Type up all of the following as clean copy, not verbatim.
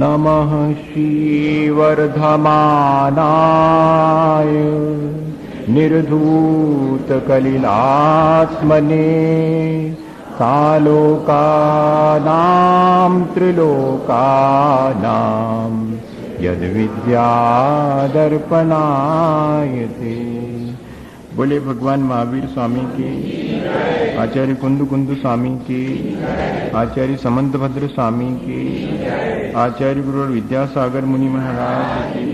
नमः श्रीवर्धमानाय निर्धूतकलिलात्मने सालोकानां त्रिलोकानां यद्विद्यादर्पणायते। बोले भगवान महावीर स्वामी की, आचार्य कुंदु कुंदु स्वामी की, आचार्य समंतभद्र स्वामी की, आचार्य गुरु विद्यासागर मुनि महाराज की।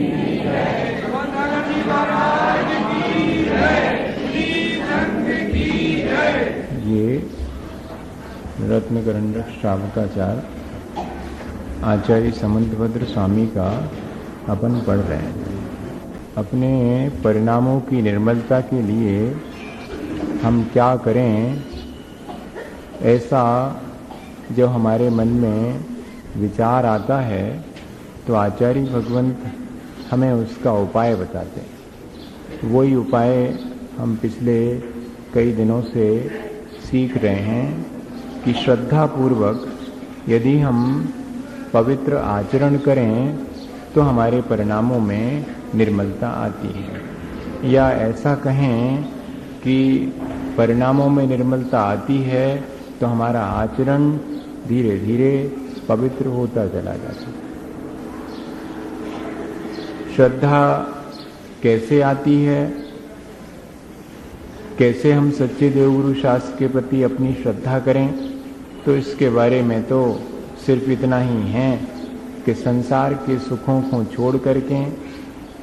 ये रत्नकरंडक श्रावकाचार आचार्य समंतभद्र स्वामी का अपन पढ़ रहे हैं। अपने परिणामों की निर्मलता के लिए हम क्या करें, ऐसा जो हमारे मन में विचार आता है तो आचार्य भगवंत हमें उसका उपाय बताते हैं। वही उपाय हम पिछले कई दिनों से सीख रहे हैं कि श्रद्धा पूर्वक यदि हम पवित्र आचरण करें तो हमारे परिणामों में निर्मलता आती है, या ऐसा कहें कि परिणामों में निर्मलता आती है तो हमारा आचरण धीरे धीरे पवित्र होता चला जाता है। श्रद्धा कैसे आती है, कैसे हम सच्चे देवगुरु शास्त्र के प्रति अपनी श्रद्धा करें, तो इसके बारे में तो सिर्फ इतना ही है कि संसार के सुखों को छोड़ करके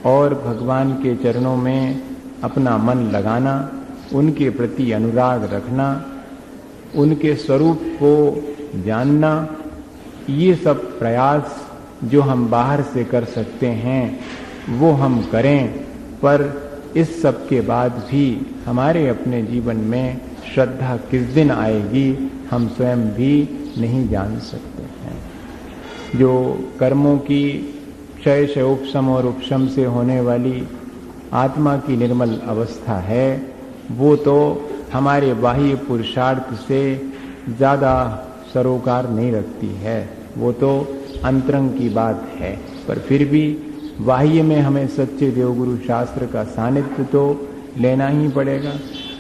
और भगवान के चरणों में अपना मन लगाना, उनके प्रति अनुराग रखना, उनके स्वरूप को जानना, ये सब प्रयास जो हम बाहर से कर सकते हैं वो हम करें। पर इस सब के बाद भी हमारे अपने जीवन में श्रद्धा किस दिन आएगी हम स्वयं भी नहीं जान सकते हैं। जो कर्मों की क्षय से उपशम और उपशम से होने वाली आत्मा की निर्मल अवस्था है, वो तो हमारे बाह्य पुरुषार्थ से ज़्यादा सरोकार नहीं रखती है, वो तो अंतरंग की बात है। पर फिर भी बाह्य में हमें सच्चे देवगुरु शास्त्र का सानिध्य तो लेना ही पड़ेगा,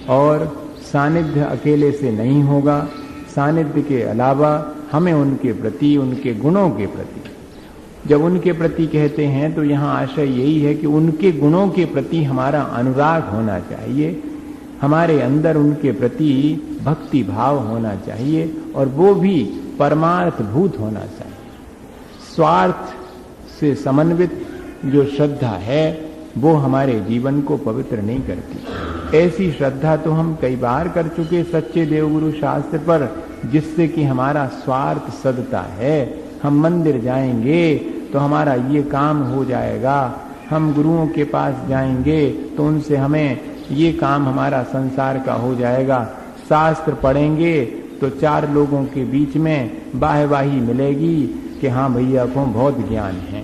और सानिध्य अकेले से नहीं होगा। सानिध्य के अलावा हमें उनके प्रति, उनके गुणों के प्रति, जब उनके प्रति कहते हैं तो यहाँ आशय यही है कि उनके गुणों के प्रति हमारा अनुराग होना चाहिए, हमारे अंदर उनके प्रति भक्ति भाव होना चाहिए, और वो भी परमार्थ भूत होना चाहिए। स्वार्थ से समन्वित जो श्रद्धा है वो हमारे जीवन को पवित्र नहीं करती। ऐसी श्रद्धा तो हम कई बार कर चुके सच्चे देवगुरु शास्त्र पर, जिससे कि हमारा स्वार्थ सदता है। हम मंदिर जाएंगे तो हमारा ये काम हो जाएगा, हम गुरुओं के पास जाएंगे तो उनसे हमें ये काम हमारा संसार का हो जाएगा, शास्त्र पढ़ेंगे तो 4 लोगों के बीच में वाहवाही मिलेगी कि हाँ भैया को बहुत ज्ञान है।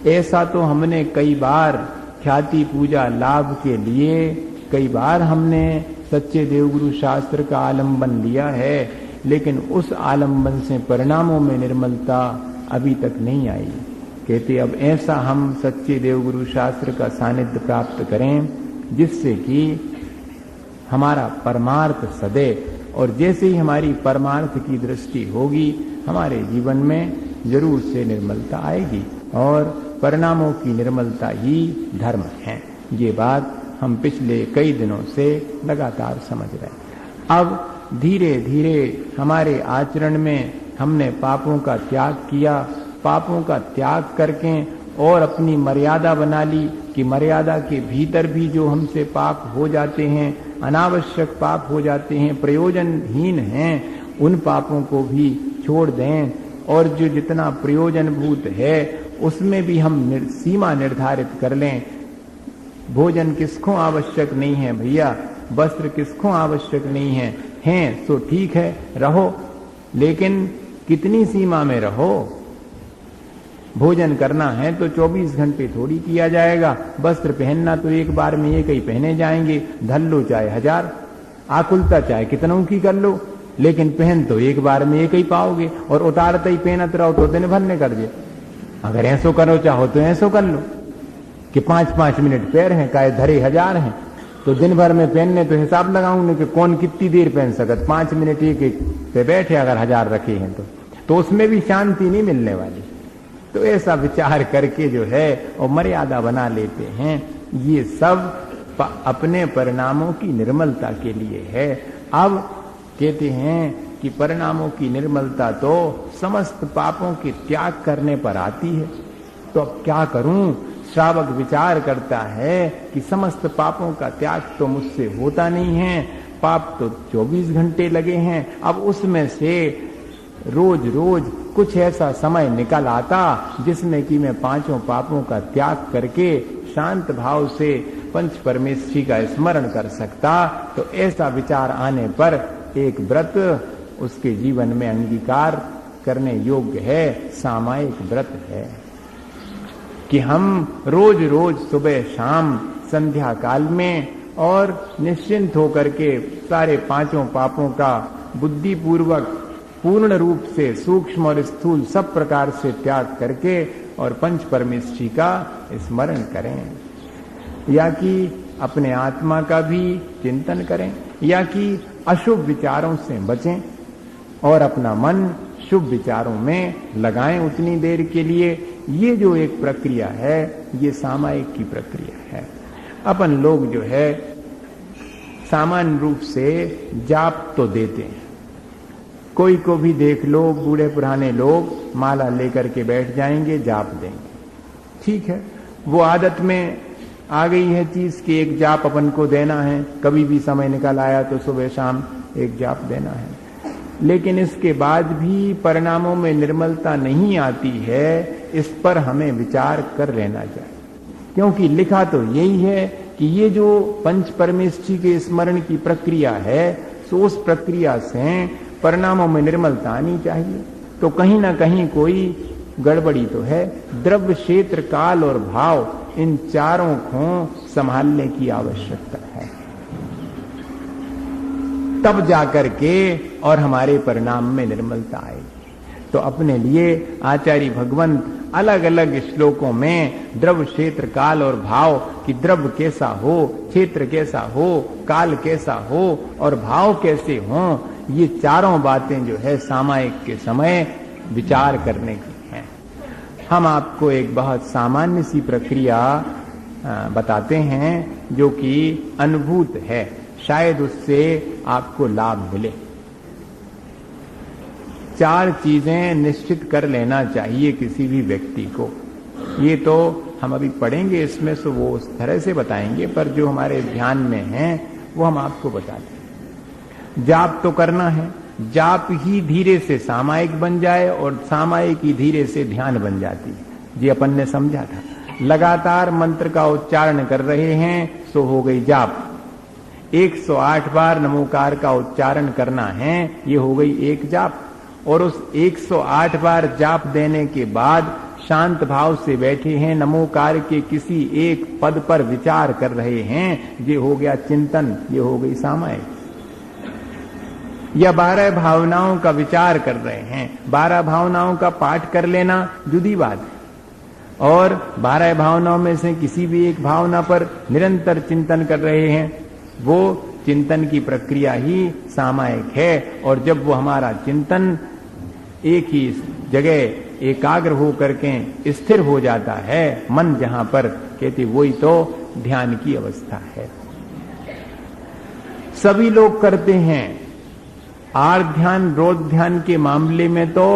ऐसा तो हमने कई बार ख्याति पूजा लाभ के लिए कई बार हमने सच्चे देवगुरु शास्त्र का आलंबन लिया है, लेकिन उस आलंबन से परिणामों में निर्मलता अभी तक नहीं आई। कहते अब ऐसा हम सच्चे देवगुरु शास्त्र का सानिध्य प्राप्त करें जिससे कि हमारा परमार्थ सदे, और जैसे ही हमारी परमार्थ की दृष्टि होगी हमारे जीवन में जरूर से निर्मलता आएगी, और परिणामों की निर्मलता ही धर्म है। ये बात हम पिछले कई दिनों से लगातार समझ रहे हैं। अब धीरे धीरे हमारे आचरण में हमने पापों का त्याग किया, पापों का त्याग करके और अपनी मर्यादा बना ली कि मर्यादा के भीतर भी जो हमसे पाप हो जाते हैं, अनावश्यक पाप हो जाते हैं, प्रयोजनहीन हैं, उन पापों को भी छोड़ दें, और जो जितना प्रयोजनभूत है उसमें भी हम सीमा निर्धारित कर लें। भोजन किसको आवश्यक नहीं है भैया, वस्त्र किसको आवश्यक नहीं है, हैं तो ठीक है रहो, लेकिन कितनी सीमा में रहो। भोजन करना है तो 24 घंटे थोड़ी किया जाएगा, वस्त्र पहनना तो एक बार में ये कहीं पहने जाएंगे, धल लो चाहे 1000, आकुलता चाहे कितनों की कर लो, लेकिन पहन तो एक बार में एक ही पाओगे, और उतारते ही पहनत रहो तो दिन भर निकल जाए। अगर ऐसो करो चाहो तो ऐसो कर लो कि 5-5 मिनट पैर हैं, काहे धरे 1000 हैं, तो दिन भर में पहनने तो हिसाब लगाऊंगे कि कौन कितनी देर पहन सकत। 5 मिनट एक एक पे बैठे अगर 1000 रखे हैं तो उसमें भी शांति नहीं मिलने वाली। तो ऐसा विचार करके जो है और मर्यादा बना लेते हैं। ये सब अपने परिणामों की निर्मलता के लिए है। अब कहते हैं कि परिणामों की निर्मलता तो समस्त पापों के त्याग करने पर आती है। तो अब क्या करूं? श्रावक विचार करता है कि समस्त पापों का त्याग तो मुझसे होता नहीं है, पाप तो 24 घंटे लगे हैं। अब उसमें से रोज रोज कुछ ऐसा समय निकल आता जिसमें कि मैं 5 पापों का त्याग करके शांत भाव से पंच परमेश्वरी का स्मरण कर सकता। तो ऐसा विचार आने पर एक व्रत उसके जीवन में अंगीकार करने योग्य है, सामायिक व्रत है कि हम रोज रोज सुबह शाम संध्या काल में और निश्चिंत होकर के सारे 5 पापों का बुद्धि पूर्वक पूर्ण रूप से सूक्ष्म और स्थूल सब प्रकार से त्याग करके और पंच परमेश्वरी का स्मरण करें, या कि अपने आत्मा का भी चिंतन करें, या कि अशुभ विचारों से बचें और अपना मन शुभ विचारों में लगाएं उतनी देर के लिए। ये जो एक प्रक्रिया है ये सामायिक की प्रक्रिया है। अपन लोग जो है सामान्य रूप से जाप तो देते हैं, कोई को भी देख लो, बूढ़े पुराने लोग माला लेकर के बैठ जाएंगे, जाप देंगे, ठीक है, वो आदत में आ गई है चीज कि एक जाप अपन को देना है, कभी भी समय निकल आया तो सुबह शाम एक जाप देना है। लेकिन इसके बाद भी परिणामों में निर्मलता नहीं आती है, इस पर हमें विचार कर लेना चाहिए। क्योंकि लिखा तो यही है कि ये जो पंच परमेश्वरी के स्मरण की प्रक्रिया है, तो उस प्रक्रिया से परिणामों में निर्मलता आनी चाहिए। तो कहीं ना कहीं कोई गड़बड़ी तो है। द्रव्य, क्षेत्र, काल और भाव, इन चारों को संभालने की आवश्यकता है, तब जाकर के और हमारे परिणाम में निर्मलता आएगी। तो अपने लिए आचार्य भगवंत अलग अलग श्लोकों में द्रव्य, क्षेत्र, काल और भाव कि द्रव्य कैसा हो, क्षेत्र कैसा हो, काल कैसा हो और भाव कैसे हो, ये चारों बातें जो है सामायिक के समय विचार करने की हैं। हम आपको एक बहुत सामान्य सी प्रक्रिया बताते हैं जो कि अनुभूत है, शायद उससे आपको लाभ मिले। 4 चीजें निश्चित कर लेना चाहिए किसी भी व्यक्ति को। ये तो हम अभी पढ़ेंगे, इसमें से वो उस तरह से बताएंगे, पर जो हमारे ध्यान में है वो हम आपको बताते हैं। जाप तो करना है, जाप ही धीरे से सामायिक बन जाए और सामायिक ही धीरे से ध्यान बन जाती है। जी अपन ने समझा था, लगातार मंत्र का उच्चारण कर रहे हैं सो हो गई जाप। 108 बार नमोकार का उच्चारण करना है, ये हो गई एक जाप। और उस 108 बार जाप देने के बाद शांत भाव से बैठे हैं, नमोकार के किसी एक पद पर विचार कर रहे हैं, ये हो गया चिंतन, ये हो गई सामायिक। या 12 भावनाओं का विचार कर रहे हैं, 12 भावनाओं का पाठ कर लेना जुदी बात है, और 12 भावनाओं में से किसी भी एक भावना पर निरंतर चिंतन कर रहे हैं, वो चिंतन की प्रक्रिया ही सामायिक है। और जब वो हमारा चिंतन एक ही जगह एकाग्र हो करके स्थिर हो जाता है, मन जहां पर, कहते वही तो ध्यान की अवस्था है। सभी लोग करते हैं। आर्ध ध्यान, रोध ध्यान के मामले में तो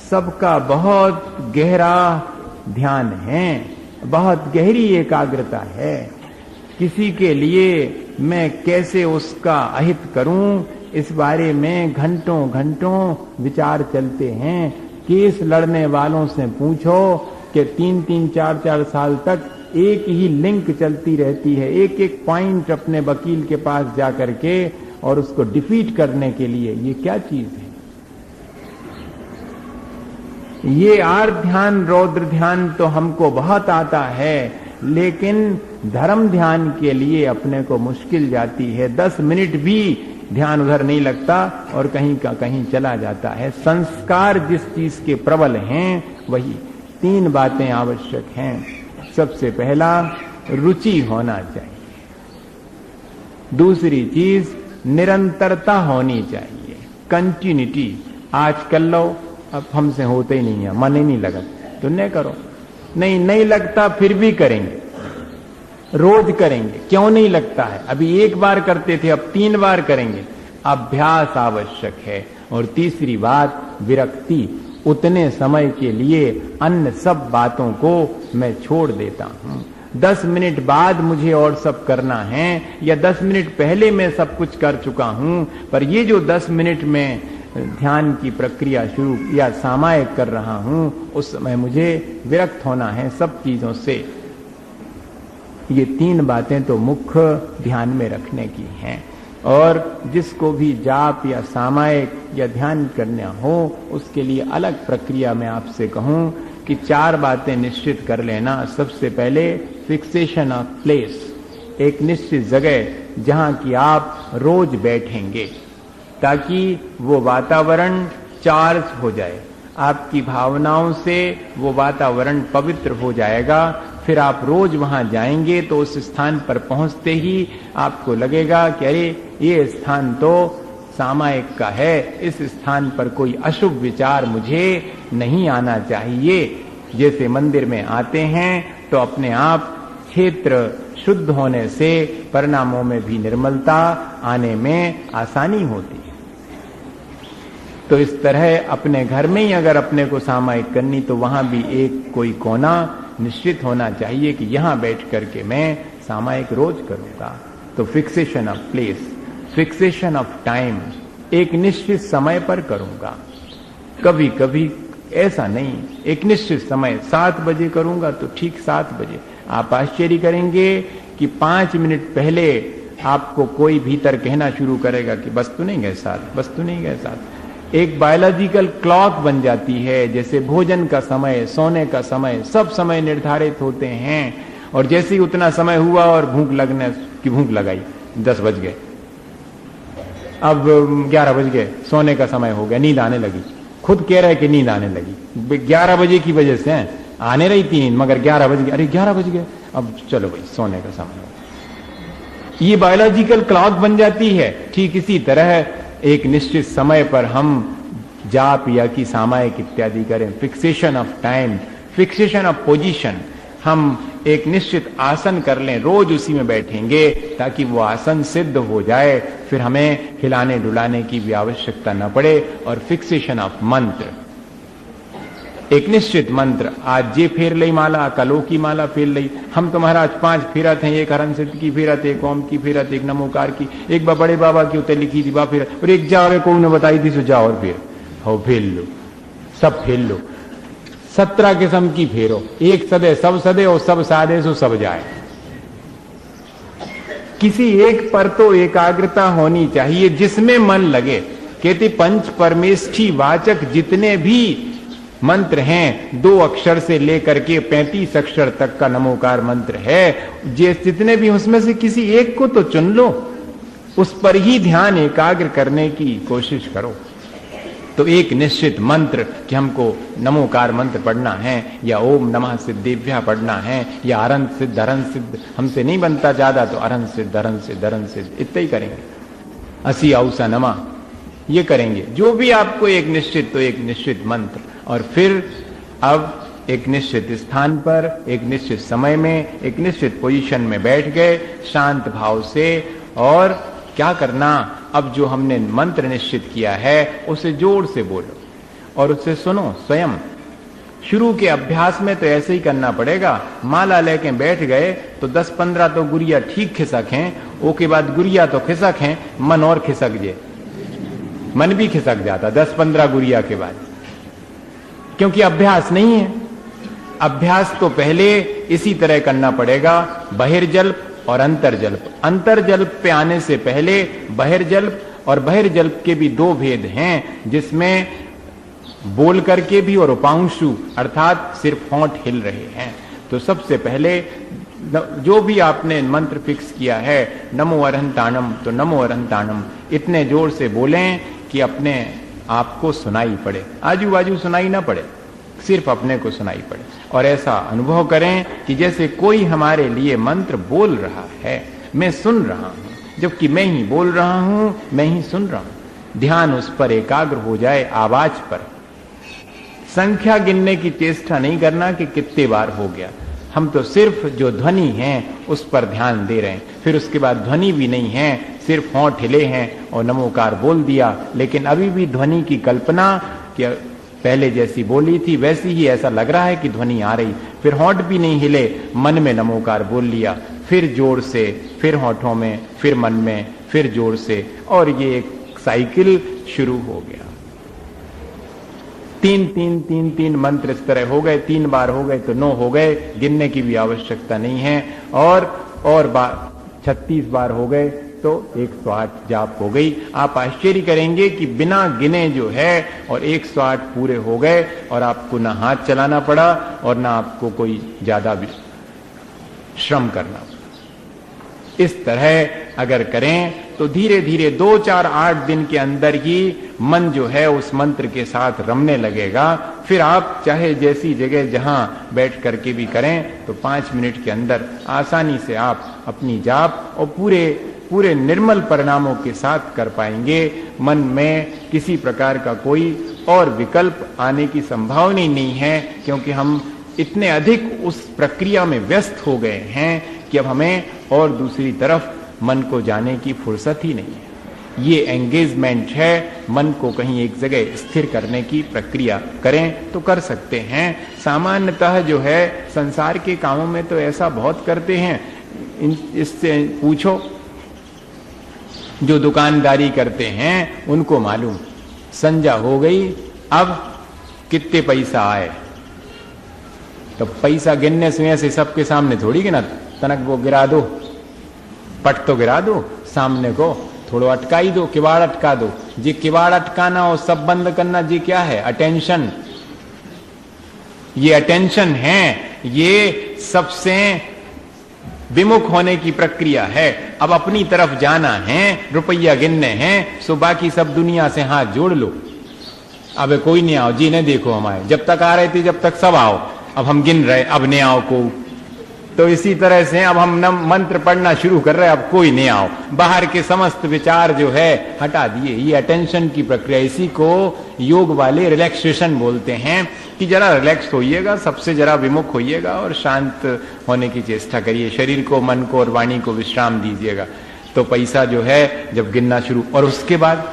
सबका बहुत गहरा ध्यान है, बहुत गहरी एकाग्रता है। किसी के लिए मैं कैसे उसका अहित करूं, इस बारे में घंटों घंटों विचार चलते हैं। केस लड़ने वालों से पूछो कि 3-3, 4-4 साल तक एक ही लिंक चलती रहती है, एक एक पॉइंट अपने वकील के पास जाकर के और उसको डिफीट करने के लिए। ये क्या चीज है? ये आर्ध ध्यान, रौद्र ध्यान तो हमको बहुत आता है, लेकिन धर्म ध्यान के लिए अपने को मुश्किल जाती है। 10 मिनट भी ध्यान उधर नहीं लगता और कहीं का कहीं चला जाता है। संस्कार जिस चीज के प्रबल हैं वही 3 बातें आवश्यक हैं। सबसे पहला रुचि होना चाहिए, दूसरी चीज निरंतरता होनी चाहिए, कंटिन्यूटी। आज कर लो, अब हमसे होते ही नहीं है, मन ही नहीं लगा तो नहीं करो, नहीं लगता फिर भी करेंगे, रोज करेंगे। क्यों नहीं लगता है? अभी 1 बार करते थे, अब 3 बार करेंगे। अभ्यास आवश्यक है। और तीसरी बात विरक्ति। उतने समय के लिए अन्य सब बातों को मैं छोड़ देता हूं। 10 मिनट बाद मुझे और सब करना है या 10 मिनट पहले मैं सब कुछ कर चुका हूं, पर ये जो 10 मिनट में ध्यान की प्रक्रिया शुरू या सामायिक कर रहा हूं, उस समय मुझे विरक्त होना है सब चीजों से। ये 3 बातें तो मुख्य ध्यान में रखने की हैं। और जिसको भी जाप या सामायिक या ध्यान करना हो, उसके लिए अलग प्रक्रिया मैं आपसे कहूं कि 4 बातें निश्चित कर लेना। सबसे पहले फिक्सेशन ऑफ प्लेस, एक निश्चित जगह जहां कि आप रोज बैठेंगे, ताकि वो वातावरण चार्ज हो जाए, आपकी भावनाओं से वो वातावरण पवित्र हो जाएगा। फिर आप रोज वहां जाएंगे तो उस स्थान पर पहुंचते ही आपको लगेगा कि अरे ये स्थान तो सामायिक का है, इस स्थान पर कोई अशुभ विचार मुझे नहीं आना चाहिए। जैसे मंदिर में आते हैं तो अपने आप क्षेत्र शुद्ध होने से परिणामों में भी निर्मलता आने में आसानी होती है। तो इस तरह अपने घर में ही अगर अपने को सामायिक करनी, तो वहां भी एक कोई कोना निश्चित होना चाहिए कि यहां बैठ करके मैं सामायिक रोज करूंगा। तो fixation of place, fixation of time, एक निश्चित समय पर करूंगा। कभी कभी ऐसा नहीं, एक निश्चित समय 7 बजे करूंगा तो ठीक 7 बजे। आप आश्चर्य करेंगे कि 5 मिनट पहले आपको कोई भीतर कहना शुरू करेगा कि बस तो नहीं गए साथ, बस तो नहीं गए साथ। एक बायोलॉजिकल क्लॉक बन जाती है, जैसे भोजन का समय, सोने का समय, सब समय निर्धारित होते हैं। और जैसे ही उतना समय हुआ और भूख लगने की भूख लगाई, 10 बज गए, अब 11 बज गए, सोने का समय हो गया, नींद आने लगी। खुद कह रहे कि नींद आने लगी, 11 बजे की वजह से आने रही थी नींद, मगर 11 बज गए, अरे 11 बज गए, अब चलो भाई सोने का समय हो। ये बायोलॉजिकल क्लॉक बन जाती है। ठीक इसी तरह एक निश्चित समय पर हम जाप या की सामायिक इत्यादि करें। Fixation of time, fixation of position, हम एक निश्चित आसन कर लें, रोज उसी में बैठेंगे ताकि वो आसन सिद्ध हो जाए, फिर हमें हिलाने डुलाने की भी आवश्यकता न पड़े। और फिक्सेशन ऑफ मंत्र, एक निश्चित मंत्र, आज ये फेर लई माला, कलो की माला फेर लई। हम तो महाराज 5 फेरत हैं, एक हरण सिद्ध की फेरत, एक ओम की फेरत, एक नमोकार की, एक बड़े बाबा की उतर लिखी थी बा फेर, और एक जाओ को उन्हें बताई थी सो जाओ और फेर हो, फेर लो, सब फेर लो। 17 किस्म की फेरो, एक सदे सब सदे और सब सादे सो सब जाए। किसी एक पर तो एकाग्रता होनी चाहिए जिसमें मन लगे। कहते पंच परमेष्ठी वाचक जितने भी मंत्र हैं, 2 अक्षर से लेकर के 35 अक्षर तक का नमोकार मंत्र है, जितने भी उसमें से किसी एक को तो चुन लो, उस पर ही ध्यान एकाग्र करने की कोशिश करो। तो एक निश्चित मंत्र कि हमको नमोकार मंत्र पढ़ना है, या ओम नमः सिद्धेभ्यः पढ़ना है, या अरंत सिद्ध अरंत सिद्ध, हमसे नहीं बनता ज्यादा तो अरंत सिद्ध अरंत सिद्ध अरंत सिद्ध इतना ही करेंगे। असी औसा नमा ये करेंगे। जो भी आपको एक निश्चित, तो एक निश्चित मंत्र, और फिर अब एक निश्चित स्थान पर, एक निश्चित समय में, एक निश्चित पोजीशन में बैठ गए शांत भाव से। और क्या करना, अब जो हमने मंत्र निश्चित किया है उसे जोर से बोलो और उसे सुनो स्वयं। शुरू के अभ्यास में तो ऐसे ही करना पड़ेगा। माला लेके बैठ गए तो 10-15 तो गुरिया ठीक खिसक हैं, ओके बाद गुरिया तो खिसक हैं, मन और खिसक जे, मन भी खिसक जाता 10-15 गुरिया के बाद, क्योंकि अभ्यास नहीं है। अभ्यास तो पहले इसी तरह करना पड़ेगा, बहिर्जल्प और अंतर्जल्प। अंतर्जल्प पे आने से पहले बहिर्जल्प, और बहिर्जल्प के भी 2 भेद हैं, जिसमें बोल करके भी और उपांशु अर्थात सिर्फ होंठ हिल रहे हैं। तो सबसे पहले जो भी आपने मंत्र फिक्स किया है, नमो अरहंताणम, तो नमो अरहंताणम इतने जोर से बोलें कि अपने आपको सुनाई पड़े, आजू बाजू सुनाई ना पड़े, सिर्फ अपने को सुनाई पड़े। और ऐसा अनुभव करें कि जैसे कोई हमारे लिए मंत्र बोल रहा है, मैं सुन रहा हूं, जबकि मैं ही बोल रहा हूं, मैं ही सुन रहा हूं। ध्यान उस पर एकाग्र हो जाए, आवाज पर। संख्या गिनने की चेष्टा नहीं करना कि कितने बार हो गया, हम तो सिर्फ जो ध्वनि है उस पर ध्यान दे रहे हैं। फिर उसके बाद ध्वनि भी नहीं है, सिर्फ होंठ हिले हैं और नमोकार बोल दिया, लेकिन अभी भी ध्वनि की कल्पना कि पहले जैसी बोली थी वैसी ही ऐसा लग रहा है कि ध्वनि आ रही। फिर होंठ भी नहीं हिले, मन में नमोकार बोल लिया, फिर जोर से, फिर होंठों में, फिर मन में, फिर जोर से, और ये एक साइकिल शुरू हो गया। तीन मंत्र इस तरह हो गए, 3 बार हो गए तो 9 हो गए, गिनने की भी आवश्यकता नहीं है। और बार 36 बार हो गए तो 108 जाप हो गई। आप आश्चर्य करेंगे कि बिना गिने जो है और 108 पूरे हो गए, और आपको ना हाथ चलाना पड़ा और ना आपको कोई ज्यादा भी श्रम करना पड़ा। इस तरह अगर करें तो धीरे धीरे 2, 4, 8 दिन के अंदर ही मन जो है उस मंत्र के साथ रमने लगेगा। फिर आप चाहे जैसी जगह जहां बैठ करके भी करें तो 5 मिनट के अंदर आसानी से आप अपनी जाप और पूरे निर्मल परिणामों के साथ कर पाएंगे। मन में किसी प्रकार का कोई और विकल्प आने की संभावना ही नहीं है, क्योंकि हम इतने अधिक उस प्रक्रिया में व्यस्त हो गए हैं कि अब हमें और दूसरी तरफ मन को जाने की फुर्सत ही नहीं है। ये एंगेजमेंट है, मन को कहीं एक जगह स्थिर करने की प्रक्रिया करें तो कर सकते हैं। सामान्यतः जो है संसार के कामों में तो ऐसा बहुत करते हैं, इससे पूछो जो दुकानदारी करते हैं उनको मालूम, संध्या हो गई, अब कितने पैसा आए, तो पैसा गिनने से सबके सामने थोड़ी गिना, तनक वो गिरा दो, पट तो गिरा दो, सामने को थोड़ा अटकाई दो, किवाड़ अटका दो। जी किवाड़ अटकाना और सब बंद करना, जी क्या है? अटेंशन। ये अटेंशन है, ये सबसे विमुख होने की प्रक्रिया है। अब अपनी तरफ जाना है, रुपया गिनने हैं, सो बाकी सब दुनिया से हाथ जोड़ लो। अब कोई नहीं आओ जी, नहीं देखो हमारे, जब तक आ रहे थे जब तक सब आओ, अब हम गिन रहे, अब नहीं आओ को। तो इसी तरह से अब हम मंत्र पढ़ना शुरू कर रहे हैं, अब कोई नहीं आओ, बाहर के समस्त विचार जो है हटा दिए। ये अटेंशन की प्रक्रिया, इसी को योग वाले रिलैक्सेशन बोलते हैं कि जरा रिलैक्स होइएगा, सबसे जरा विमुख होइएगा और शांत होने की चेष्टा करिए। शरीर को, मन को और वाणी को विश्राम दीजिएगा। तो पैसा जो है जब गिनना शुरू, और उसके बाद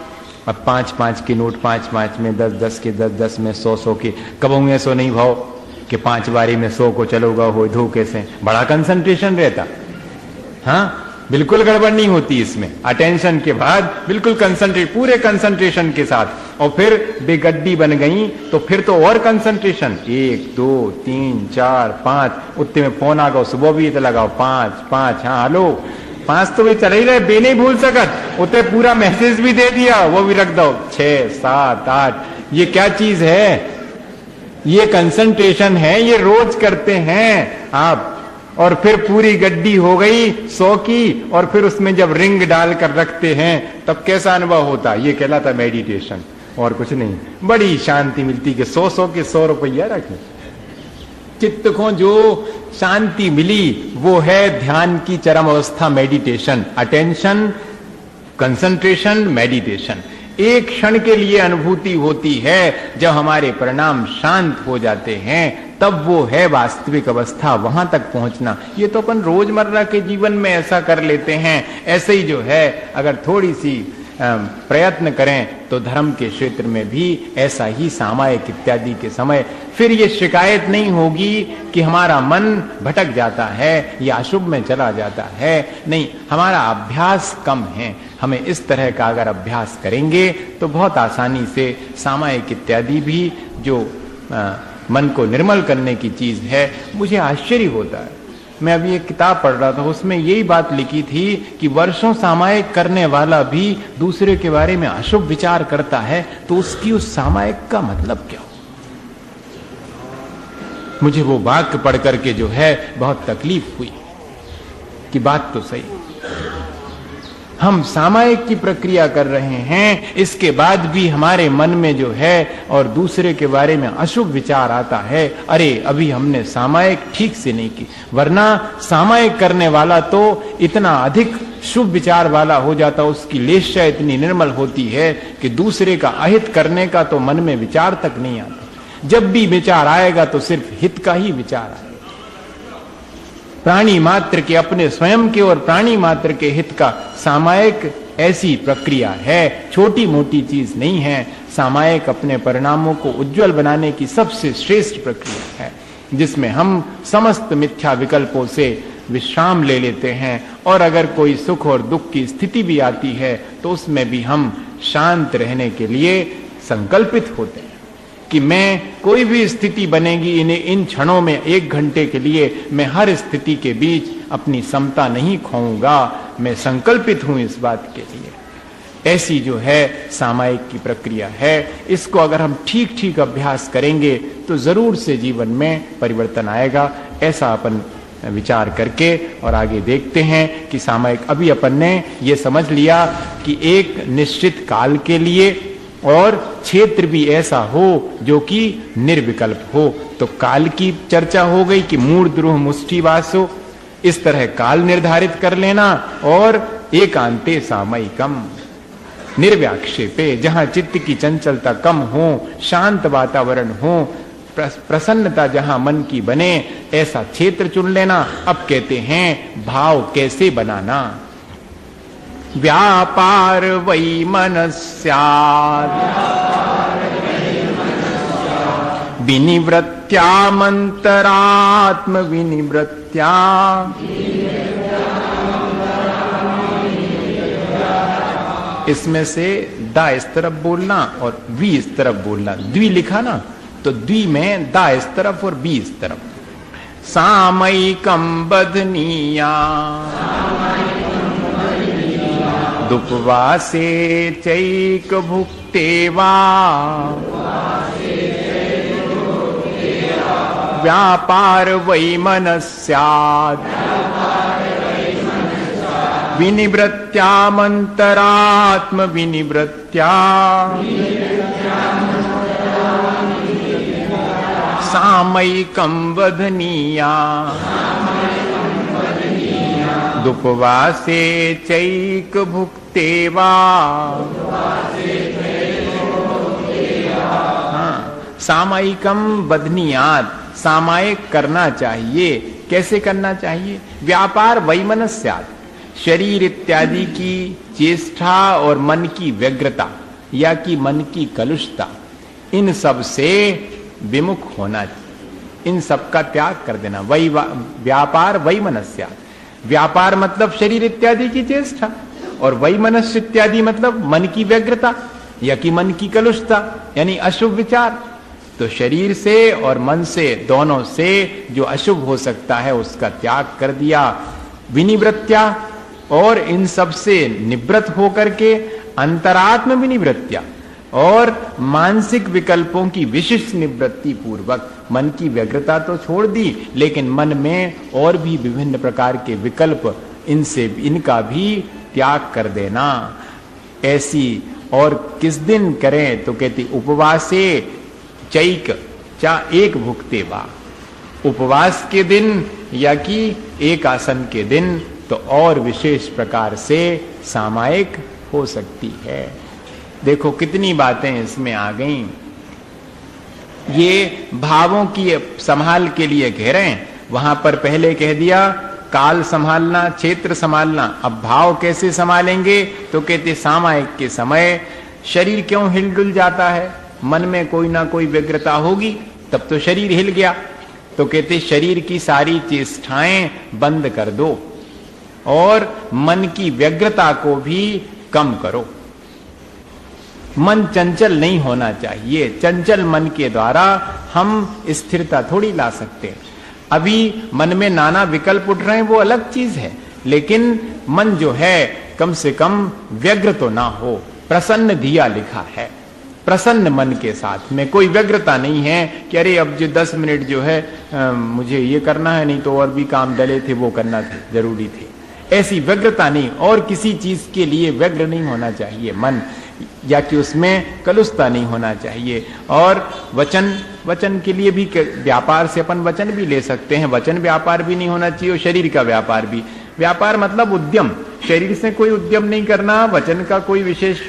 अब 5-5 के नोट, 5-5 में 10-10 के, 10-10 में 100-100 के, कबोंगे सो नहीं भाव कि 5 बारी में 100 को चलोगा हो धोखे से, बड़ा कंसंट्रेशन रहता। हाँ, बिल्कुल गड़बड़ नहीं होती इसमें। अटेंशन के बाद बिल्कुल कंसंट्रेट, पूरे कंसंट्रेशन के साथ, और फिर बेगड्डी बन गई तो फिर तो और कंसंट्रेशन, 1, 2, 3, 4, 5, उतने में फोन आ गया, सुबह भी तो लगाओ 5, हाँ हेलो 5 तो भी चल ही रहे, बे नहीं भूल सकत, उतने पूरा मैसेज भी दे दिया, वो भी रख दो, 6, 7, 8। ये क्या चीज है? ये कंसंट्रेशन है, ये रोज करते हैं आप। और फिर पूरी गड्डी हो गई 100 की, और फिर उसमें जब रिंग डाल कर रखते हैं तब कैसा अनुभव होता? ये कहलाता मेडिटेशन, और कुछ नहीं। बड़ी शांति मिलती कि 100 के 100 रुपया रखें। चित्त को जो शांति मिली वो है ध्यान की चरम अवस्था, मेडिटेशन, अटेंशन, कंसंट्रेशन, मेडिटेशन। एक क्षण के लिए अनुभूति होती है, जब हमारे परिणाम शांत हो जाते हैं तब वो है वास्तविक अवस्था, वहां तक पहुंचना। ये तो अपन रोजमर्रा के जीवन में ऐसा कर लेते हैं। ऐसे ही जो है अगर थोड़ी सी प्रयत्न करें तो धर्म के क्षेत्र में भी ऐसा ही सामायिक इत्यादि के समय फिर ये शिकायत नहीं होगी कि हमारा मन भटक जाता है या अशुभ में चला जाता है। नहीं, हमारा अभ्यास कम है। हमें इस तरह का अगर अभ्यास करेंगे तो बहुत आसानी से सामायिक इत्यादि भी जो मन को निर्मल करने की चीज है। मुझे आश्चर्य होता है, मैं अभी एक किताब पढ़ रहा था, उसमें यही बात लिखी थी कि वर्षों सामायिक करने वाला भी दूसरे के बारे में अशुभ विचार करता है, तो उसकी उस सामायिक का मतलब क्या हो? मुझे वो वाक्य पढ़ करके जो है बहुत तकलीफ हुई। कि बात तो सही, हम सामायिक की प्रक्रिया कर रहे हैं, इसके बाद भी हमारे मन में जो है और दूसरे के बारे में अशुभ विचार आता है, अरे अभी हमने सामायिक ठीक से नहीं की। वरना सामायिक करने वाला तो इतना अधिक शुभ विचार वाला हो जाता, उसकी लेशा इतनी निर्मल होती है कि दूसरे का अहित करने का तो मन में विचार तक नहीं आता। जब भी विचार आएगा तो सिर्फ हित का ही विचार आएगा। प्राणी मात्र के, अपने स्वयं के और प्राणी मात्र के हित का सामायिक ऐसी प्रक्रिया है, छोटी मोटी चीज नहीं है। सामायिक अपने परिणामों को उज्जवल बनाने की सबसे श्रेष्ठ प्रक्रिया है, जिसमें हम समस्त मिथ्या विकल्पों से विश्राम ले लेते हैं, और अगर कोई सुख और दुख की स्थिति भी आती है तो उसमें भी हम शांत रहने के लिए संकल्पित होते हैं कि मैं, कोई भी स्थिति बनेगी इन क्षणों में, 1 घंटे के लिए मैं हर स्थिति के बीच अपनी समता नहीं खोऊंगा, मैं संकल्पित हूं इस बात के लिए। ऐसी जो है सामायिक की प्रक्रिया है, इसको अगर हम ठीक ठीक अभ्यास करेंगे तो जरूर से जीवन में परिवर्तन आएगा। ऐसा अपन विचार करके और आगे देखते हैं कि सामायिक, अभी अपन ने ये समझ लिया कि एक निश्चित काल के लिए और क्षेत्र भी ऐसा हो जो कि निर्विकल्प हो। तो काल की चर्चा हो गई कि मूर्ध्रुव मुष्टिवासो, इस तरह काल निर्धारित कर लेना, और एकांते सामयिकम निर्व्याक्षेपे, जहां चित्त की चंचलता कम हो, शांत वातावरण हो, प्रसन्नता जहां मन की बने, ऐसा क्षेत्र चुन लेना। अब कहते हैं भाव कैसे बनाना। व्यापार वै मनस्यात् विनिवृत्त्या मंतरात्म विनिवृत्त्या, इसमें से दा इस तरफ बोलना और वी इस तरफ बोलना। द्वि लिखा ना, तो द्वि में दा इस तरफ और बी इस तरफ। सामयिकम बधनीया दुपवासे चैक भुक्तेवा, व्यापार वै मनस्यात् विनिवृत्त्या मंतरात्म विनिवृत्त्या, सामयिकम वधनीया दुपवासे चैक भुक्तेवा। हाँ, सामयिकम वधनीयात, सामायिक करना चाहिए। कैसे करना चाहिए? व्यापार वैमनस्यात्, शरीर इत्यादि की चेष्टा और मन की व्यग्रता या कि मन की कलुषता, इन सब से विमुख होना, इन सब का त्याग कर देना। व्यापार वैमनस्यात्, व्यापार मतलब शरीर इत्यादि की चेष्टा, और वैमनस्य इत्यादि मतलब मन की व्यग्रता या कि मन की कलुषता, यानी अशुभ विचार। तो शरीर से और मन से, दोनों से जो अशुभ हो सकता है उसका त्याग कर दिया। विनिवृत्त्या, और इन सब से निवृत्त होकर के अंतरात्म विनिवृत्त्या, और मानसिक विकल्पों की विशिष्ट निवृत्ति पूर्वक। मन की व्यग्रता तो छोड़ दी, लेकिन मन में और भी विभिन्न प्रकार के विकल्प, इनका भी त्याग कर देना। ऐसी, और किस दिन करें? तो कहती उपवासे चैक, एक भुक्ते वा, उपवास के दिन या कि एक आसन के दिन, तो और विशेष प्रकार से सामायिक हो सकती है। देखो कितनी बातें इसमें आ गईं। ये भावों की संभाल के लिए कह रहे हैं। वहां पर पहले कह दिया काल संभालना, क्षेत्र संभालना। अब भाव कैसे संभालेंगे? तो कहते सामायिक के समय शरीर क्यों हिलडुल जाता है? मन में कोई ना कोई व्यग्रता होगी, तब तो शरीर हिल गया। तो कहते शरीर की सारी चेष्टाएं बंद कर दो और मन की व्यग्रता को भी कम करो। मन चंचल नहीं होना चाहिए। चंचल मन के द्वारा हम स्थिरता थोड़ी ला सकते हैं। अभी मन में नाना विकल्प उठ रहे हैं, वो अलग चीज है, लेकिन मन जो है कम से कम व्यग्र तो ना हो। प्रसन्न धिया लिखा है, प्रसन्न मन के साथ में कोई व्यग्रता नहीं है कि अरे अब जो 10 मिनट जो है मुझे ये करना है, नहीं तो और भी काम डले थे वो करना थे, जरूरी थे। ऐसी व्यग्रता नहीं, और किसी चीज के लिए व्यग्र नहीं होना चाहिए मन, या कि उसमें कलुषता नहीं होना चाहिए। और वचन के लिए भी, व्यापार से अपन वचन भी ले सकते हैं, वचन व्यापार भी नहीं होना चाहिए, और शरीर का व्यापार भी। व्यापार मतलब उद्यम, शरीर से कोई उद्यम नहीं करना, वचन का कोई विशेष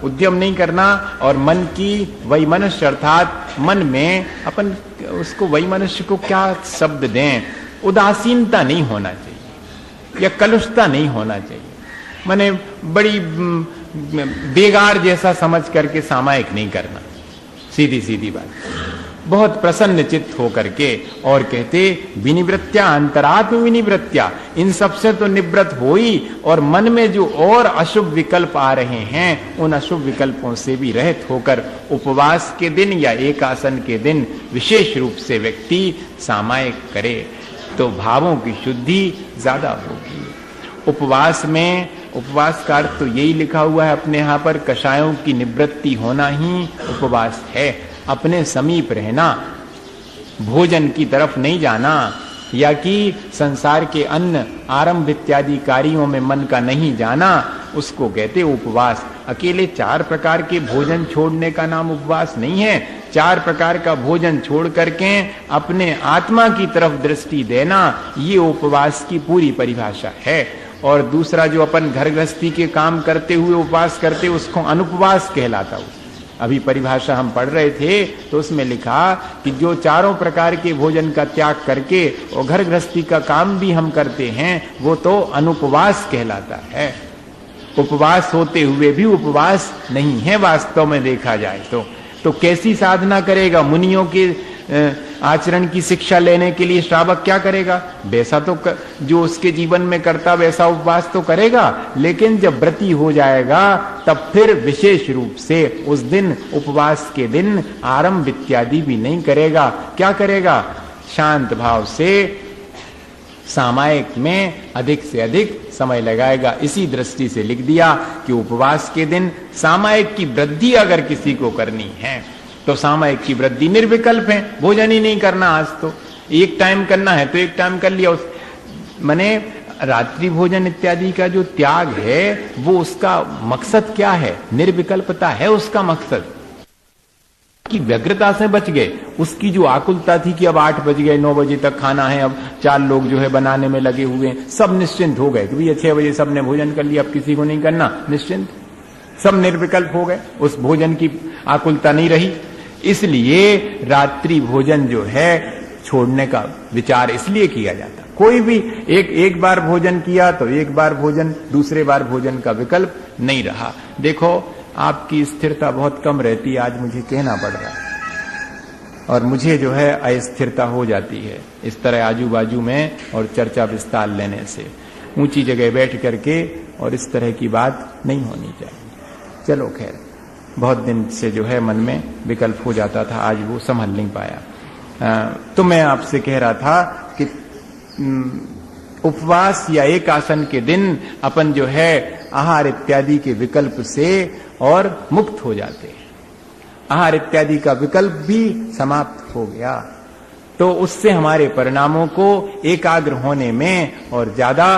उद्यम नहीं करना, और मन की वैमनस्य अर्थात मन में अपन उसको वैमनस्य को क्या शब्द दें, उदासीनता नहीं होना चाहिए या कलुषता नहीं होना चाहिए। माने बड़ी बेगार जैसा समझ करके सामायिक नहीं करना, सीधी सीधी बात। बहुत प्रसन्न चित्त होकर के, और कहते विनिवृत्त्या अंतरात्म विनिवृत्त्या, इन सबसे तो निवृत्त हो ही, और मन में जो और अशुभ विकल्प आ रहे हैं उन अशुभ विकल्पों से भी रहित होकर उपवास के दिन या एक आसन के दिन विशेष रूप से व्यक्ति सामायिक करे तो भावों की शुद्धि ज्यादा होगी। उपवास में, उपवास का अर्थ तो यही लिखा हुआ है अपने यहां पर, कषायों की निवृत्ति होना ही उपवास है। अपने समीप रहना, भोजन की तरफ नहीं जाना, या कि संसार के अन्न आरंभ इत्यादि कार्यों में मन का नहीं जाना, उसको कहते उपवास। अकेले 4 प्रकार के भोजन छोड़ने का नाम उपवास नहीं है। 4 प्रकार का भोजन छोड़ करके अपने आत्मा की तरफ दृष्टि देना, ये उपवास की पूरी परिभाषा है। और दूसरा जो अपन घर गृहस्थी के काम करते हुए उपवास करते, उसको अनुपवास कहलाता है। अभी परिभाषा हम पढ़ रहे थे तो उसमें लिखा कि जो 4 प्रकार के भोजन का त्याग करके और घर गृहस्थी का काम भी हम करते हैं, वो तो अनुपवास कहलाता है। उपवास होते हुए भी उपवास नहीं है वास्तव में देखा जाए तो कैसी साधना करेगा? मुनियों के आचरण की शिक्षा लेने के लिए श्रावक क्या करेगा? वैसा तो जो उसके जीवन में करता वैसा उपवास तो करेगा, लेकिन जब व्रती हो जाएगा तब फिर विशेष रूप से उस दिन, उपवास के दिन आरंभ इत्यादि भी नहीं करेगा। क्या करेगा? शांत भाव से सामायिक में अधिक से अधिक समय लगाएगा। इसी दृष्टि से लिख दिया कि उपवास के दिन सामायिक की वृद्धि अगर किसी को करनी है तो सामायिक की वृद्धि निर्विकल्प है। भोजन ही नहीं करना, आज तो एक टाइम करना है तो एक टाइम कर लिया। उस माने रात्रि भोजन इत्यादि का जो त्याग है वो उसका मकसद क्या है? निर्विकल्पता है उसका मकसद। कि व्यग्रता से बच गए, उसकी जो आकुलता थी कि अब 8 बज गए, 9 बजे तक खाना है, अब 4 लोग जो है बनाने में लगे हुए हैं, सब निश्चिंत हो गए कि भैया 6 बजे सबने भोजन कर लिया, अब किसी को नहीं करना, निश्चिंत, सब निर्विकल्प हो गए, उस भोजन की आकुलता नहीं रही। इसलिए रात्रि भोजन जो है छोड़ने का विचार इसलिए किया जाता। कोई भी एक बार भोजन किया तो एक बार भोजन, दूसरे बार भोजन का विकल्प नहीं रहा। देखो आपकी स्थिरता बहुत कम रहती है, आज मुझे कहना पड़ रहा है, और मुझे जो है अस्थिरता हो जाती है इस तरह आजू बाजू में और चर्चा विस्तार लेने से। ऊंची जगह बैठ करके और इस तरह की बात नहीं होनी चाहिए। चलो खैर, बहुत दिन से जो है मन में विकल्प हो जाता था, आज वो संभल नहीं पाया। तो मैं आपसे कह रहा था कि उपवास या एक आसन के दिन अपन जो है आहार इत्यादि के विकल्प से और मुक्त हो जाते हैं। आहार इत्यादि का विकल्प भी समाप्त हो गया तो उससे हमारे परिणामों को एकाग्र होने में और ज्यादा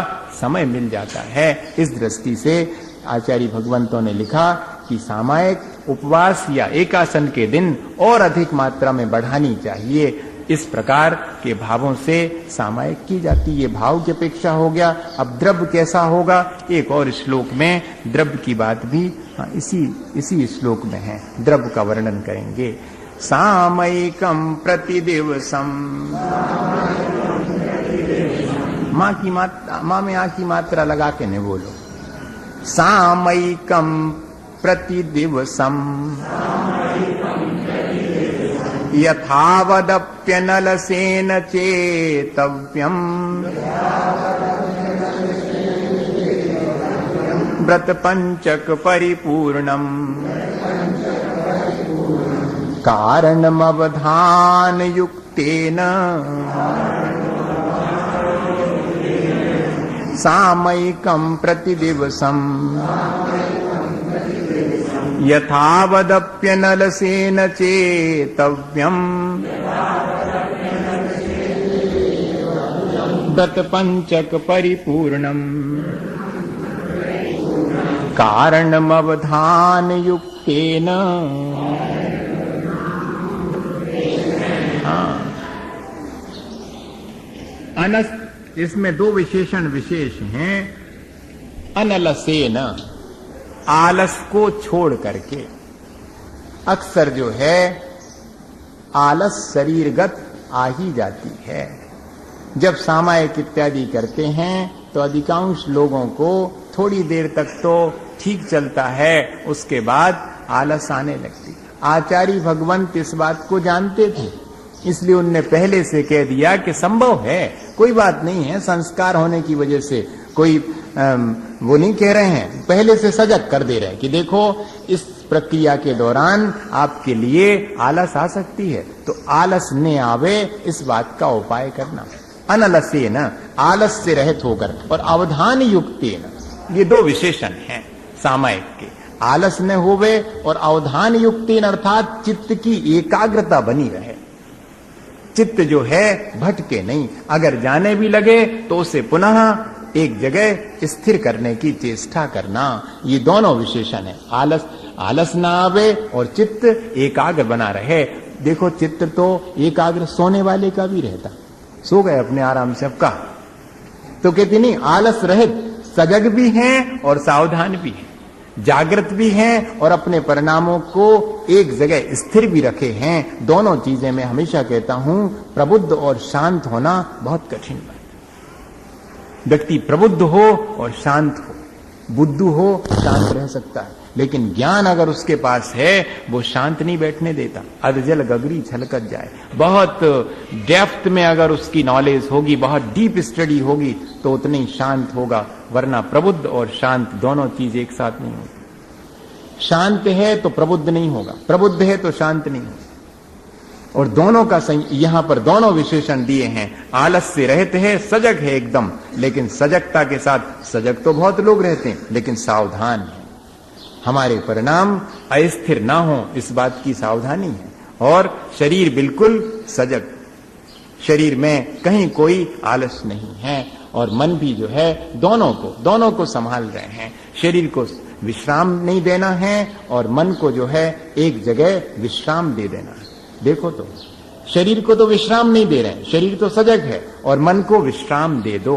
समय मिल जाता है। इस दृष्टि से आचार्य भगवंतों ने लिखा कि सामायिक उपवास या एकासन के दिन और अधिक मात्रा में बढ़ानी चाहिए। इस प्रकार के भावों से सामायिक की जाती। ये भाव की अपेक्षा हो गया। अब द्रव्य कैसा होगा, एक और श्लोक में द्रव्य की बात भी इसी श्लोक में है, द्रव्य का वर्णन करेंगे। सामयिकम प्रतिदिवसम, माँ में आ की मात्रा लगा के नहीं बोलो। सामयिकम प्रतिदिवसम यथावदप्यनलसेन चेतव्यम व्रत पंचक परिपूर्णम कारणमवधान युक्तेन सामयिकम प्रतिदिवसम यथावदप्यनलसेन चेतव्यम व्रत पंचक परिपूर्णम कारणमवधान युक्तेन। अनस, इसमें दो विशेषण विशेष हैं। अनलसेन, आलस को छोड़ करके। अक्सर जो है आलस शरीरगत आ ही जाती है। जब सामायिक इत्यादि करते हैं तो अधिकांश लोगों को थोड़ी देर तक तो ठीक चलता है, उसके बाद आलस आने लगती। आचार्य भगवंत इस बात को जानते थे, इसलिए उनने पहले से कह दिया कि संभव है, कोई बात नहीं है, संस्कार होने की वजह से कोई वो नहीं कह रहे हैं, पहले से सजग कर दे रहे हैं कि देखो इस प्रक्रिया के दौरान आपके लिए आलस आ सकती है, तो आलस न आवे इस बात का उपाय करना। अनलसेन, आलस से रहित होकर, और अवधान युक्तेन, ये दो विशेषण हैं सामायिक के। आलस न होवे और अवधान युक्तेन अर्थात चित्त की एकाग्रता बनी रहे, चित्त जो है भटके नहीं, अगर जाने भी लगे तो उसे पुनः एक जगह स्थिर करने की चेष्टा करना, ये दोनों विशेषण है। आलस ना आवे और चित्त एकाग्र बना रहे। देखो चित्त तो एकाग्र सोने वाले का भी रहता, सो गए अपने आराम से, अब कहा तो कहती नहीं, आलस रहित सजग भी हैं और सावधान भी हैं, जागृत भी हैं और अपने परिणामों को एक जगह स्थिर भी रखे हैं। दोनों चीजें मैं हमेशा कहता हूं, प्रबुद्ध और शांत होना बहुत कठिन बात। व्यक्ति प्रबुद्ध हो और शांत हो, बुद्धू हो शांत रह सकता है, लेकिन ज्ञान अगर उसके पास है वो शांत नहीं बैठने देता, अधजल गगरी छलकत जाए। बहुत डेप्थ में अगर उसकी नॉलेज होगी, बहुत डीप स्टडी होगी तो उतने ही शांत होगा, वरना प्रबुद्ध और शांत दोनों चीज एक साथ नहीं होगी। शांत है तो प्रबुद्ध नहीं होगा, प्रबुद्ध है तो शांत नहीं होगा, और दोनों का यहां पर दोनों विशेषण दिए हैं। आलस से रहित है, सजग है एकदम, लेकिन सजगता के साथ, सजग तो बहुत लोग रहते हैं लेकिन सावधान है, हमारे परिणाम अस्थिर ना हो इस बात की सावधानी है। और शरीर बिल्कुल सजग, शरीर में कहीं कोई आलस नहीं है, और मन भी जो है दोनों को संभाल रहे हैं। शरीर को विश्राम नहीं देना है और मन को जो है एक जगह विश्राम दे देना है। देखो तो शरीर को तो विश्राम नहीं दे रहे हैं, शरीर तो सजग है, और मन को विश्राम दे दो।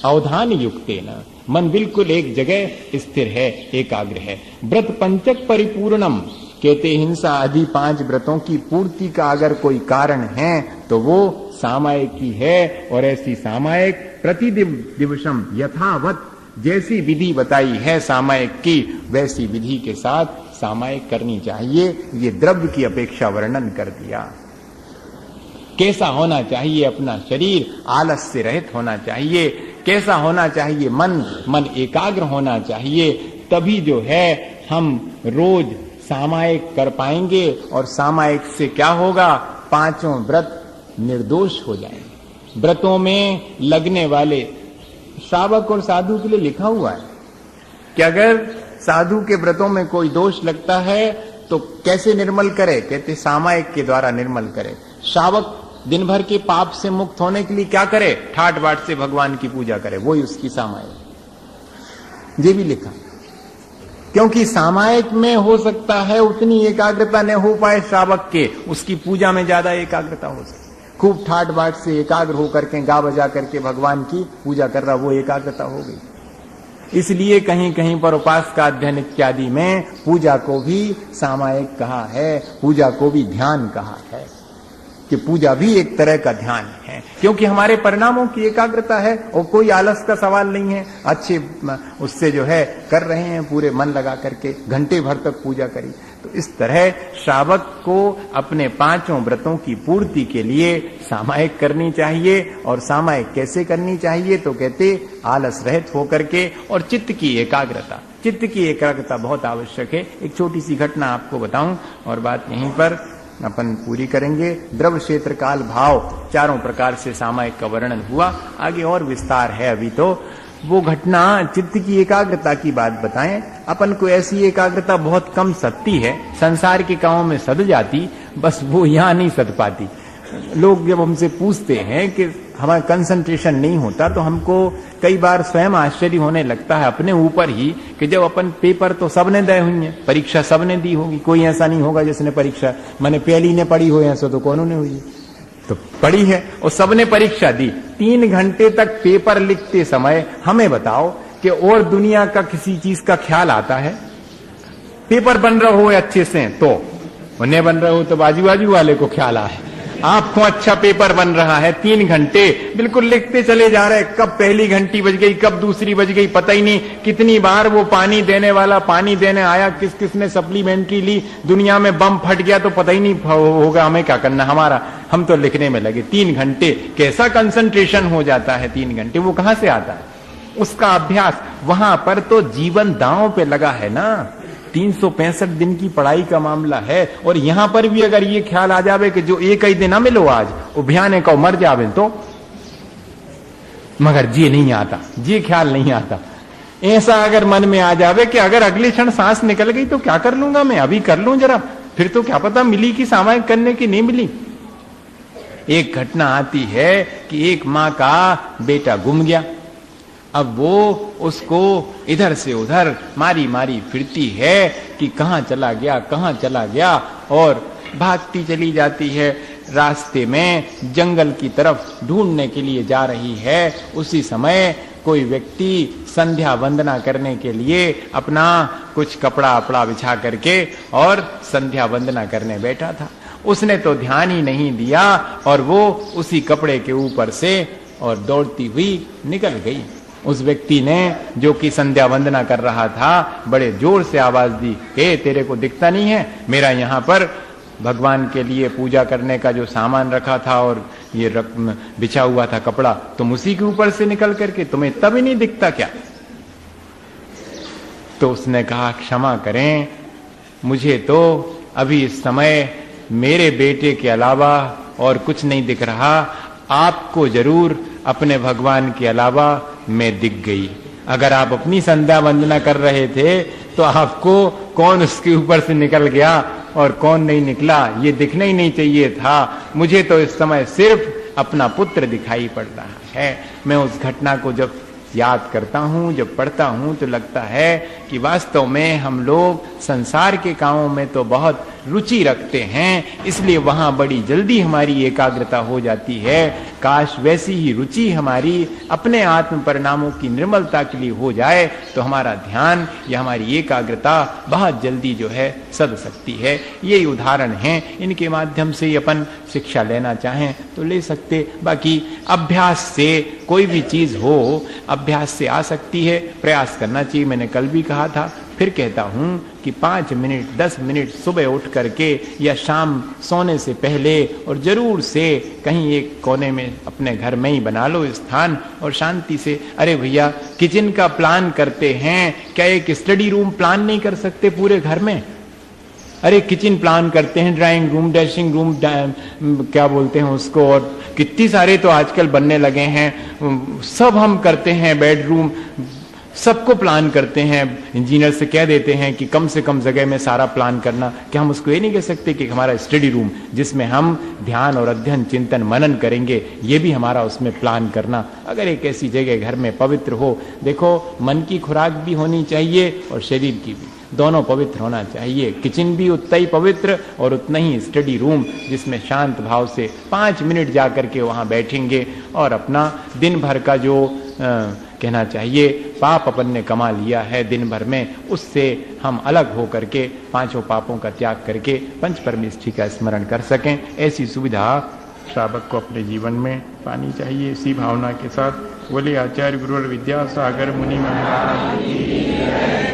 अवधान युक्तेन, मन बिल्कुल एक जगह स्थिर है, एकाग्र है। व्रत पंचक परिपूर्णम, कहते हिंसा आदि 5 व्रतों की पूर्ति का अगर कोई कारण है तो वो सामायिक ही है, और ऐसी सामायिक प्रतिदिवसम यथावत, जैसी विधि बताई है सामायिक की वैसी विधि के साथ सामायिक करनी चाहिए। ये द्रव्य की अपेक्षा वर्णन कर दिया। कैसा होना चाहिए अपना शरीर, आलस से रहित होना चाहिए। कैसा होना चाहिए मन एकाग्र होना चाहिए। तभी जो है हम रोज सामायिक कर पाएंगे, और सामायिक से क्या होगा, 5 व्रत निर्दोष हो जाएंगे। व्रतों में लगने वाले, श्रावक और साधु के लिए लिखा हुआ है कि अगर साधु के व्रतों में कोई दोष लगता है तो कैसे निर्मल करे, कहते सामायिक के द्वारा निर्मल करे। श्रावक दिन भर के पाप से मुक्त होने के लिए क्या करे, ठाट बाट से भगवान की पूजा करे, वही उसकी सामायिक। ये भी लिखा, क्योंकि सामायिक में हो सकता है उतनी एकाग्रता न हो पाए श्रावक के, उसकी पूजा में ज्यादा एकाग्रता हो सकती। खूब ठाट बाट से एकाग्र होकर के गा बजा करके भगवान की पूजा कर रहा, वो एकाग्रता हो गई। इसलिए कहीं कहीं पर उपासना अध्ययन इत्यादि में पूजा को भी सामायिक कहा है, पूजा को भी ध्यान कहा है, कि पूजा भी एक तरह का ध्यान है, क्योंकि हमारे परिणामों की एकाग्रता है और कोई आलस का सवाल नहीं है। अच्छे उससे जो है कर रहे हैं, पूरे मन लगा करके घंटे भर तक पूजा करी। तो इस तरह श्रावक को अपने 5 व्रतों की पूर्ति के लिए सामायिक करनी चाहिए। और सामायिक कैसे करनी चाहिए, तो कहते आलस रहित होकर के, और चित्त की एकाग्रता। चित्त की एकाग्रता बहुत आवश्यक है। एक छोटी सी घटना आपको बताऊं और बात यहीं पर अपन पूरी करेंगे। द्रव्य क्षेत्र काल भाव 4 प्रकार से सामायिक का वर्णन हुआ, आगे और विस्तार है। अभी तो वो घटना चित्त की एकाग्रता की बात बताएं। अपन को ऐसी एकाग्रता बहुत कम सदती है, संसार के कामों में सद जाती, बस वो यहां नहीं सद पाती। लोग जब हमसे पूछते हैं कि हमारा कंसंट्रेशन नहीं होता, तो हमको कई बार स्वयं आश्चर्य होने लगता है अपने ऊपर ही कि जब अपन पेपर तो सबने दे हुई है, परीक्षा सबने दी होगी, कोई ऐसा नहीं होगा जिसने परीक्षा मैंने पहली ने पढ़ी हो, ऐसा तो कौन ने हुई, तो पढ़ी है और सबने परीक्षा दी। 3 घंटे तक पेपर लिखते समय हमें बताओ कि और दुनिया का किसी चीज का ख्याल आता है? पेपर बन रहा हो अच्छे से तो उन्हें बन रहा हो तो बाजू बाजू वाले को ख्याल आए, आपको अच्छा पेपर बन रहा है, 3 घंटे बिल्कुल लिखते चले जा रहे, कब पहली घंटी बज गई कब दूसरी बज गई पता ही नहीं, कितनी बार वो पानी देने वाला पानी देने आया, किस किसने सप्लीमेंट्री ली, दुनिया में बम फट गया तो पता ही नहीं होगा, हमें क्या करना, हमारा हम तो लिखने में लगे। 3 घंटे कैसा कंसंट्रेशन हो जाता है, 3 घंटे वो कहां से आता है? उसका अभ्यास वहां पर तो जीवन दांव पे लगा है ना, 365 दिन की पढ़ाई का मामला है। और यहां पर भी अगर ये ख्याल आ जावे कि जो एक ही दिन ना मिलो आज उभ्याने को मर जावे तो, मगर जी नहीं आता, जी ख्याल नहीं आता। ऐसा अगर मन में आ जावे कि अगर अगले क्षण सांस निकल गई तो क्या कर लूंगा मैं, अभी कर लूं जरा, फिर तो क्या पता मिली कि सामायिक करने की नहीं मिली। एक घटना आती है कि एक मां का बेटा गुम गया, अब वो उसको इधर से उधर मारी मारी फिरती है कि कहां चला गया कहां चला गया, और भागती चली जाती है, रास्ते में जंगल की तरफ ढूंढने के लिए जा रही है। उसी समय कोई व्यक्ति संध्या वंदना करने के लिए अपना कुछ कपड़ा अपड़ा बिछा करके और संध्या वंदना करने बैठा था। उसने तो ध्यान ही नहीं दिया और वो उसी कपड़े के ऊपर से और दौड़ती हुई निकल गई। उस व्यक्ति ने जो कि संध्या वंदना कर रहा था बड़े जोर से आवाज दी, हे तेरे को दिखता नहीं है, मेरा यहाँ पर भगवान के लिए पूजा करने का जो सामान रखा था और ये बिछा हुआ था कपड़ा, तुम उसी के ऊपर से निकल करके, तुम्हें तब ही नहीं दिखता क्या? तो उसने कहा क्षमा करें, मुझे तो अभी इस समय मेरे बेटे के अलावा और कुछ नहीं दिख रहा, आपको जरूर अपने भगवान के अलावा मैं दिख गई। अगर आप अपनी संध्या वंदना कर रहे थे तो आपको कौन उसके ऊपर से निकल गया और कौन नहीं निकला ये दिखना ही नहीं चाहिए था। मुझे तो इस समय सिर्फ अपना पुत्र दिखाई पड़ रहा है। मैं उस घटना को जब याद करता हूं, जब पढ़ता हूं तो लगता है कि वास्तव में हम लोग संसार के कामों में तो बहुत रुचि रखते हैं, इसलिए वहां बड़ी जल्दी हमारी एकाग्रता हो जाती है। काश वैसी ही रुचि हमारी अपने आत्म परिणामों की निर्मलता के लिए हो जाए तो हमारा ध्यान या हमारी एकाग्रता बहुत जल्दी जो है सध सकती है। यही उदाहरण हैं, इनके माध्यम से अपन शिक्षा लेना चाहें तो ले सकते। बाकी अभ्यास से कोई भी चीज हो अभ्यास से आ सकती है, प्रयास करना चाहिए। मैंने कल भी कहा था, फिर कहता हूं कि 5 मिनट 10 मिनट सुबह उठ करके या शाम सोने से पहले और जरूर से कहीं एक कोने में अपने घर में ही बना लो स्थान और शांति से। अरे भैया किचन का प्लान करते हैं, क्या एक स्टडी रूम प्लान नहीं कर सकते पूरे घर में? अरे किचन प्लान करते हैं, ड्राइंग रूम, ड्रेसिंग रूम, क्या बोलते हैं उसको, और कितनी सारे तो आजकल बनने लगे हैं, सब हम करते हैं, बेडरूम सबको प्लान करते हैं। इंजीनियर से कह देते हैं कि कम से कम जगह में सारा प्लान करना। क्या हम उसको ये नहीं कह सकते कि हमारा स्टडी रूम जिसमें हम ध्यान और अध्ययन चिंतन मनन करेंगे, ये भी हमारा उसमें प्लान करना। अगर एक ऐसी जगह घर में पवित्र हो, देखो मन की खुराक भी होनी चाहिए और शरीर की भी, दोनों पवित्र होना चाहिए। किचन भी उतना ही पवित्र और उतना ही स्टडी रूम जिसमें शांत भाव से 5 मिनट जाकर के वहां बैठेंगे और अपना दिन भर का जो कहना चाहिए पाप अपन ने कमा लिया है दिन भर में, उससे हम अलग हो करके 5 पापों का त्याग करके पंच परमेष्ठी का स्मरण कर सकें। ऐसी सुविधा श्रावक को अपने जीवन में पानी चाहिए। इसी भावना के साथ बोले आचार्य गुरु विद्यासागर मुनि महाराज।